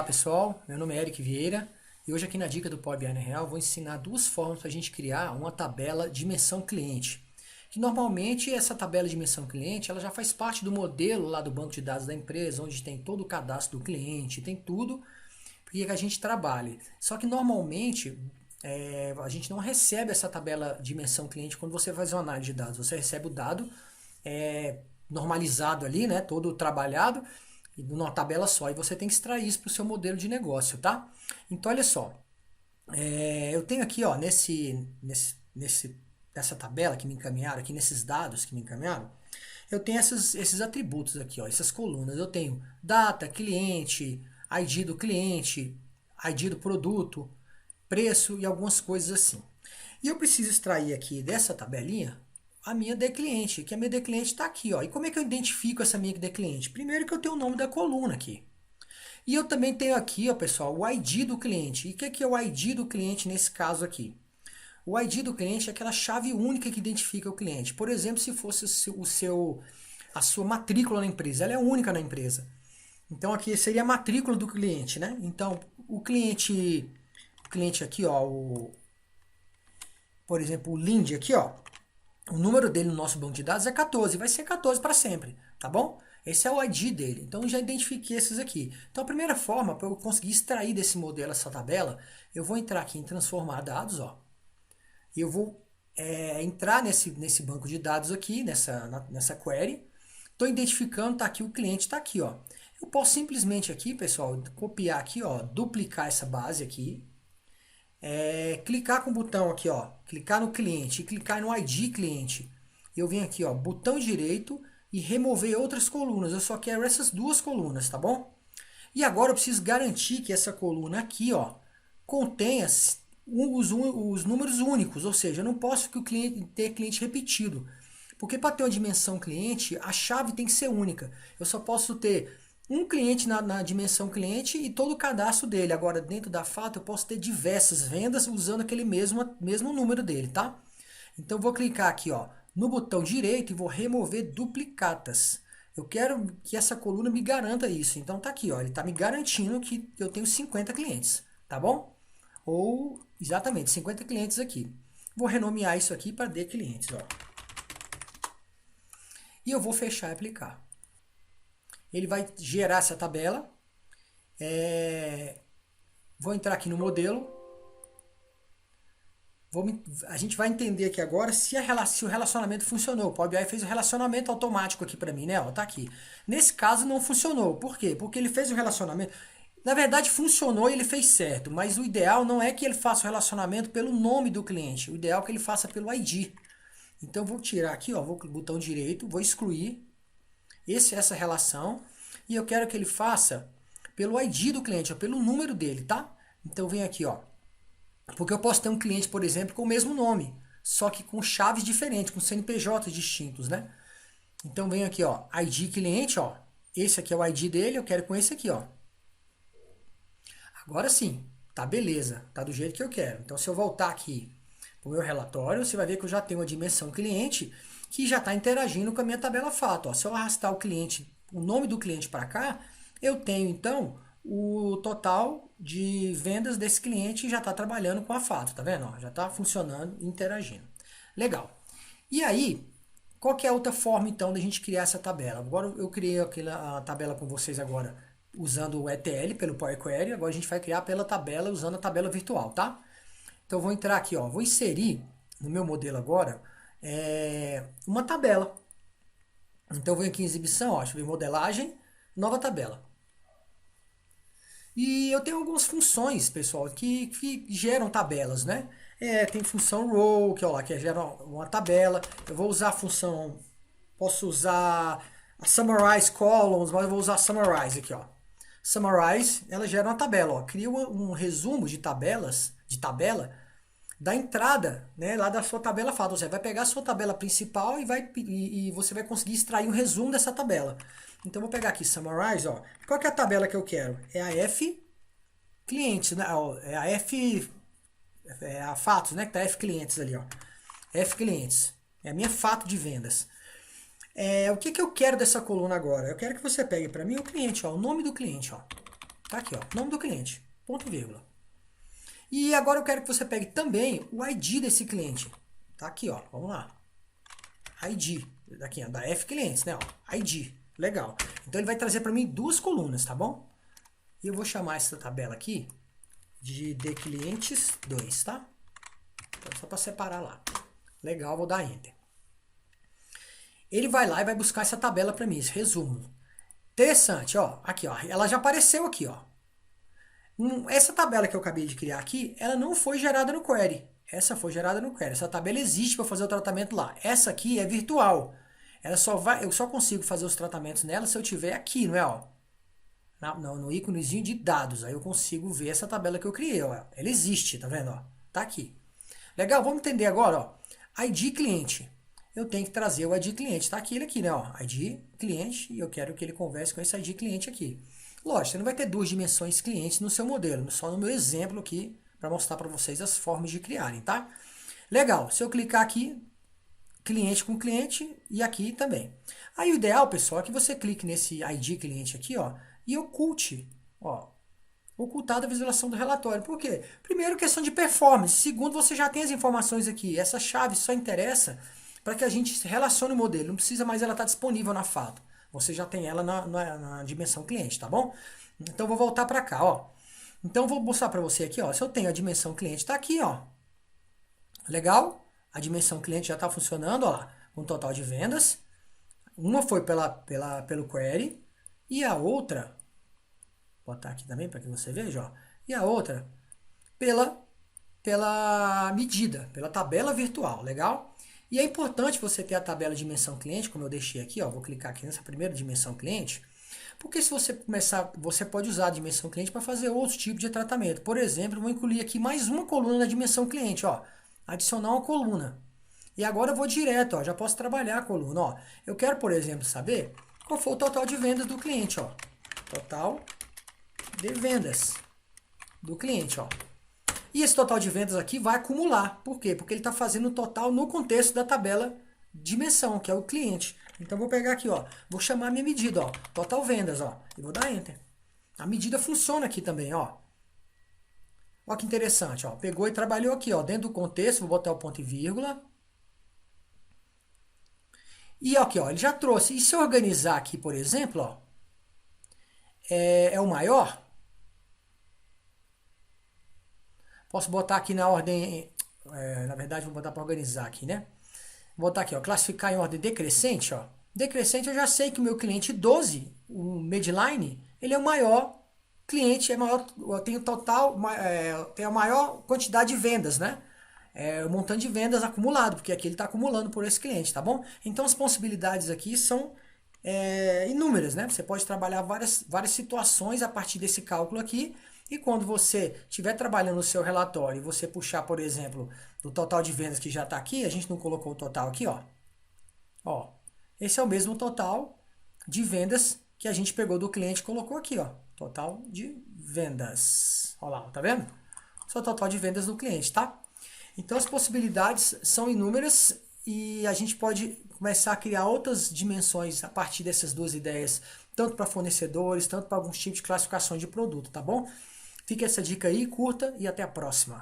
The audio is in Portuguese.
Olá pessoal, meu nome é Eric Vieira e hoje aqui na Dica do Power BI na Real vou ensinar duas formas para a gente criar uma tabela dimensão cliente. Que normalmente essa tabela dimensão cliente ela já faz parte do modelo lá do banco de dados da empresa, onde tem todo o cadastro do cliente, tem tudo porque a gente trabalha. Só que normalmente a gente não recebe essa tabela dimensão cliente quando você faz uma análise de dados. Você recebe o dado normalizado ali, né, todo trabalhado, numa tabela só, e você tem que extrair isso para o seu modelo de negócio, tá? Então, olha só, eu tenho aqui, ó, nessa tabela que me encaminharam, aqui nesses dados que me encaminharam, eu tenho esses atributos aqui, ó, essas colunas. Eu tenho data, cliente, ID do cliente, ID do produto, preço e algumas coisas assim. E eu preciso extrair aqui dessa tabelinha a minha de cliente, que a minha de cliente está aqui, ó. E como é que eu identifico essa minha de cliente? Primeiro que eu tenho o nome da coluna aqui. E eu também tenho aqui, ó, pessoal, o ID do cliente. E o que é o ID do cliente nesse caso aqui? O ID do cliente é aquela chave única que identifica o cliente. Por exemplo, se fosse a sua matrícula na empresa, ela é única na empresa. Então aqui seria a matrícula do cliente, né? Então o cliente aqui, ó, por exemplo, o Lindy aqui, ó, o número dele no nosso banco de dados é 14, vai ser 14 para sempre, tá bom? Esse é o ID dele, então já identifiquei esses aqui. Então a primeira forma para eu conseguir extrair desse modelo essa tabela, eu vou entrar aqui em transformar dados, ó, e eu vou entrar nesse banco de dados aqui, nessa query, estou identificando, tá aqui o cliente, tá aqui, ó. Eu posso simplesmente aqui, pessoal, copiar aqui, ó, duplicar essa base aqui, clicar com o botão aqui, ó, clicar no cliente e clicar no ID cliente. Eu venho aqui, ó, botão direito e remover outras colunas. Eu só quero essas duas colunas, tá bom? E agora eu preciso garantir que essa coluna aqui, ó, contenha os números únicos, ou seja, eu não posso que o cliente ter cliente repetido. Porque para ter uma dimensão cliente, a chave tem que ser única. Eu só posso ter um cliente na dimensão cliente e todo o cadastro dele. Agora, dentro da Fato, eu posso ter diversas vendas usando aquele mesmo número dele, tá? Então, eu vou clicar aqui, ó, no botão direito e vou remover duplicatas. Eu quero que essa coluna me garanta isso. Então, tá aqui, ó, ele está me garantindo que eu tenho 50 clientes, tá bom? Ou, exatamente, 50 clientes aqui. Vou renomear isso aqui para D clientes, ó. E eu vou fechar e aplicar. Ele vai gerar essa tabela. Vou entrar aqui no modelo. A gente vai entender aqui agora se o relacionamento funcionou. O Power BI fez o relacionamento automático aqui para mim, né? Ó, tá aqui. Nesse caso não funcionou. Por quê? Porque ele fez o relacionamento. Na verdade funcionou e ele fez certo, mas o ideal não é que ele faça o relacionamento pelo nome do cliente. O ideal é que ele faça pelo ID. Então eu vou tirar aqui, ó, vou com o botão direito, vou excluir essa relação e eu quero que ele faça pelo ID do cliente, ó, pelo número dele, tá? Então vem aqui, ó, porque eu posso ter um cliente, por exemplo, com o mesmo nome, só que com chaves diferentes, com CNPJs distintos, né? Então vem aqui, ó, ID cliente, ó, esse aqui é o ID dele, eu quero com esse aqui, ó. Agora sim, tá beleza, tá do jeito que eu quero. Então se eu voltar aqui o meu relatório, você vai ver que eu já tenho a dimensão cliente que já está interagindo com a minha tabela fato. Ó. Se eu arrastar o nome do cliente para cá, eu tenho então o total de vendas desse cliente já está trabalhando com a fato, tá vendo? Ó, já está funcionando, interagindo. Legal. E aí, qual que é a outra forma então da gente criar essa tabela? Agora eu criei a tabela com vocês agora usando o ETL pelo Power Query, agora a gente vai criar pela tabela usando a tabela virtual, tá? Então eu vou entrar aqui, ó, vou inserir no meu modelo agora uma tabela. Então eu venho aqui em exibição, ó, deixa eu ver, modelagem, nova tabela. E eu tenho algumas funções, pessoal, que geram tabelas, né? Tem função row, que, ó, que gera uma tabela. Eu vou usar a função, posso usar a summarize columns, mas eu vou usar a summarize aqui, ó. Summarize, ela gera uma tabela, ó, cria um resumo de tabela da entrada, né, lá da sua tabela fato. Você vai pegar a sua tabela principal e você vai conseguir extrair um resumo dessa tabela. Então eu vou pegar aqui Summarize, ó. Qual que é a tabela que eu quero? É a F clientes, né? É a F a fatos, né, que tá F clientes ali, ó. F clientes. É a minha fato de vendas. O que eu quero dessa coluna agora? Eu quero que você pegue para mim o cliente, ó, o nome do cliente, ó. Tá aqui, ó, nome do cliente, ponto e vírgula. E agora eu quero que você pegue também o ID desse cliente. Tá aqui, ó, vamos lá. ID, daqui, ó, da F clientes, né, ó, ID, legal. Então ele vai trazer para mim duas colunas, tá bom? E eu vou chamar essa tabela aqui de clientes 2, tá? Então, só para separar lá. Legal, vou dar Enter. Ele vai lá e vai buscar essa tabela para mim, esse resumo. Interessante, ó, aqui, ó, ela já apareceu aqui, ó. Essa tabela que eu acabei de criar aqui, ela não foi gerada no query. Essa foi gerada no query. Essa tabela existe para fazer o tratamento lá. Essa aqui é virtual. Ela só vai, eu só consigo fazer os tratamentos nela se eu tiver aqui, não é, ó? No íconezinho de dados. Aí eu consigo ver essa tabela que eu criei, ó. Ela existe, tá vendo, ó? Tá aqui. Legal, vamos entender agora, ó. ID cliente. Eu tenho que trazer o ID cliente. Tá aqui ele aqui, né, ó? ID cliente e eu quero que ele converse com esse ID cliente aqui. Lógico, você não vai ter duas dimensões clientes no seu modelo, só no meu exemplo aqui, para mostrar para vocês as formas de criarem, tá? Legal, se eu clicar aqui, cliente com cliente e aqui também. Aí o ideal, pessoal, é que você clique nesse ID cliente aqui, ó, e oculte, ó, ocultar a visualização do relatório. Por quê? Primeiro, questão de performance. Segundo, você já tem as informações aqui. Essa chave só interessa para que a gente relacione o modelo. Não precisa mais ela estar disponível na fato. Você já tem ela na dimensão cliente, tá bom? Então, vou voltar para cá, ó. Então, vou mostrar para você aqui, ó. Se eu tenho a dimensão cliente, tá aqui, ó. Legal? A dimensão cliente já está funcionando, ó lá, com total de vendas. Uma foi pelo query e a outra, vou botar aqui também para que você veja, ó. E a outra pela medida, pela tabela virtual, legal? E é importante você ter a tabela dimensão cliente, como eu deixei aqui, ó, vou clicar aqui nessa primeira dimensão cliente, porque se você começar, você pode usar a dimensão cliente para fazer outros tipos de tratamento. Por exemplo, eu vou incluir aqui mais uma coluna na dimensão cliente, ó, adicionar uma coluna. E agora eu vou direto, ó, já posso trabalhar a coluna, ó. Eu quero, por exemplo, saber qual foi o total de vendas do cliente, ó. Total de vendas do cliente, ó. E esse total de vendas aqui vai acumular. Por quê? Porque ele está fazendo o total no contexto da tabela dimensão, que é o cliente. Então, vou pegar aqui, ó. Vou chamar a minha medida, ó. Total vendas, ó. E vou dar Enter. A medida funciona aqui também, ó. Ó que interessante, ó. Pegou e trabalhou aqui, ó. Dentro do contexto, vou botar o ponto e vírgula. E aqui, ó. Ele já trouxe. E se eu organizar aqui, por exemplo, ó. É o maior. Posso botar aqui na ordem, na verdade vou botar para organizar aqui, né? Vou botar aqui, ó, classificar em ordem decrescente, ó. Decrescente eu já sei que o meu cliente 12, o Medline, ele é o maior cliente, tem o total, tem a maior quantidade de vendas, né? O montante de vendas acumulado, porque aqui ele está acumulando por esse cliente, tá bom? Então as possibilidades aqui são inúmeras, né? Você pode trabalhar várias situações a partir desse cálculo aqui. E quando você estiver trabalhando no seu relatório e você puxar, por exemplo, do total de vendas que já está aqui, a gente não colocou o total aqui, ó. Ó, esse é o mesmo total de vendas que a gente pegou do cliente e colocou aqui, ó. Total de vendas. Olha lá, tá vendo? Esse é o total de vendas do cliente, tá? Então as possibilidades são inúmeras e a gente pode começar a criar outras dimensões a partir dessas duas ideias, tanto para fornecedores, tanto para alguns tipos de classificação de produto, tá bom? Fica essa dica aí, curta e até a próxima.